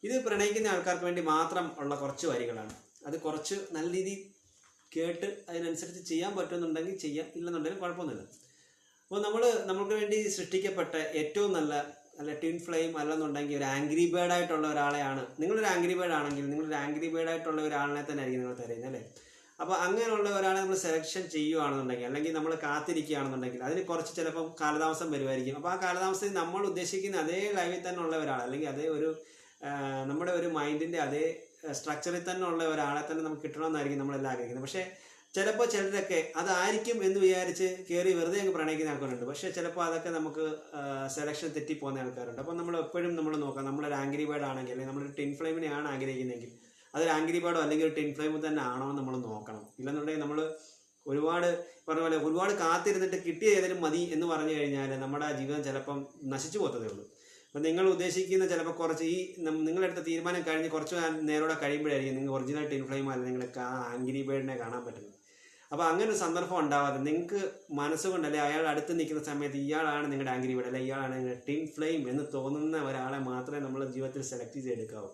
ഇത് പ്രണയിക്കുന്ന ആൾക്കാർക്ക് വേണ്ടി മാത്രം ഉള്ള കുറച്ച് വരികളാണ്. അത് കുറച്ച് നല്ല രീതിയിൽ കേട്ട് അതിനനുസരിച്ച് ചെയ്യാൻ പറ്റുന്നുണ്ടെങ്കിൽ ചെയ്യാം, ഇല്ലെന്നുണ്ടെങ്കിൽ കുഴപ്പമൊന്നുമില്ല. അപ്പോൾ നമുക്ക് വേണ്ടി സൃഷ്ടിക്കപ്പെട്ട ഏറ്റവും നല്ല ട്വിൻ ഫ്ലെയിം അല്ലെന്നുണ്ടെങ്കിൽ ഒരു ആംഗ്രി ബേർഡ് ആയിട്ടുള്ള ഒരാളെയാണ്. നിങ്ങളൊരു ആംഗ്രി ബേർഡ് ആണെങ്കിൽ നിങ്ങളൊരു ആംഗ്രി ബേർഡ് ആയിട്ടുള്ള ഒരാളിനെ തന്നെ ആയിരിക്കും നിങ്ങൾ തിരയുന്നത് അല്ലേ. അപ്പോൾ അങ്ങനെയുള്ള ഒരാളെ നമ്മൾ സെലക്ഷൻ ചെയ്യുകയാണെന്നുണ്ടെങ്കിൽ, അല്ലെങ്കിൽ നമ്മൾ കാത്തിരിക്കുകയാണെന്നുണ്ടെങ്കിൽ അതിന് കുറച്ച് ചിലപ്പം കാലതാമസം വരുമായിരിക്കും. അപ്പോൾ ആ കാലതാമസത്തിൽ നമ്മൾ ഉദ്ദേശിക്കുന്ന അതേ ലൈവിൽ തന്നെ ഉള്ള ഒരാൾ, അല്ലെങ്കിൽ അതേ ഒരു നമ്മുടെ ഒരു മൈൻഡിൻ്റെ അതേ സ്ട്രക്ചറിൽ തന്നെ ഉള്ള ഒരാളെ തന്നെ നമുക്ക് കിട്ടണമെന്നായിരിക്കും നമ്മളെല്ലാം ആഗ്രഹിക്കുന്നത്. പക്ഷേ ചിലപ്പോൾ ചിലരൊക്കെ അതായിരിക്കും എന്ന് വിചാരിച്ച് കയറി വെറുതെ അങ്ങ് പ്രണയിക്കുന്ന ആൾക്കാരുണ്ട്. പക്ഷേ ചിലപ്പോൾ അതൊക്കെ നമുക്ക് സെലക്ഷൻ തെറ്റിപ്പോകുന്ന ആൾക്കാരുണ്ട്. അപ്പോൾ നമ്മൾ എപ്പോഴും നമ്മൾ നോക്കാം, നമ്മളൊരു ആംഗ്രി ബേർഡ് ആണെങ്കിൽ, അല്ലെങ്കിൽ നമ്മളൊരു ടിൻ ഫ്ലെയിമിനെയാണ് ആഗ്രഹിക്കുന്നതെങ്കിൽ അതൊരു ആംഗ്രി ബേർഡോ അല്ലെങ്കിൽ ഒരു ടിൻ ഫ്ലെയിം തന്നെ ആണോ എന്ന് നമ്മൾ നോക്കണം. ഇല്ലെന്നുണ്ടെങ്കിൽ നമ്മൾ പറഞ്ഞ പോലെ ഒരുപാട് കാത്തിരുന്നിട്ട് കിട്ടിയ ഏതെങ്കിലും മതി എന്ന് പറഞ്ഞു കഴിഞ്ഞാൽ നമ്മുടെ ജീവിതം ചിലപ്പം നശിച്ചു പോകത്തതേ ഉള്ളൂ. അപ്പം നിങ്ങൾ ഉദ്ദേശിക്കുന്ന ചിലപ്പോൾ കുറച്ച് നിങ്ങളെടുത്ത തീരുമാനം കഴിഞ്ഞ് കുറച്ച് നേരോടെ കഴിയുമ്പോഴായിരിക്കും നിങ്ങൾ ഒറിജിനൽ ടിൻ ഫ്ലെയിം അല്ല നിങ്ങൾക്ക് ആ ആംഗ്രി ബേർഡിനെ കാണാൻ പറ്റുന്നത്. അപ്പോൾ അങ്ങനെ ഒരു സന്ദർഭം ഉണ്ടാവാതെ നിങ്ങൾക്ക് മനസ്സുകൊണ്ട്, അല്ലെ അയാൾ അടുത്ത് നിൽക്കുന്ന സമയത്ത് ഇയാളാണ് നിങ്ങളുടെ ആംഗ്രി ബേർഡ്, അല്ലെ ഇയാളാണ് നിങ്ങളുടെ ടിൻ ഫ്ലെയിം എന്ന് തോന്നുന്ന ഒരാളെ മാത്രമേ നമ്മൾ ജീവിതത്തിൽ സെലക്ട് ചെയ്തെടുക്കാവൂ.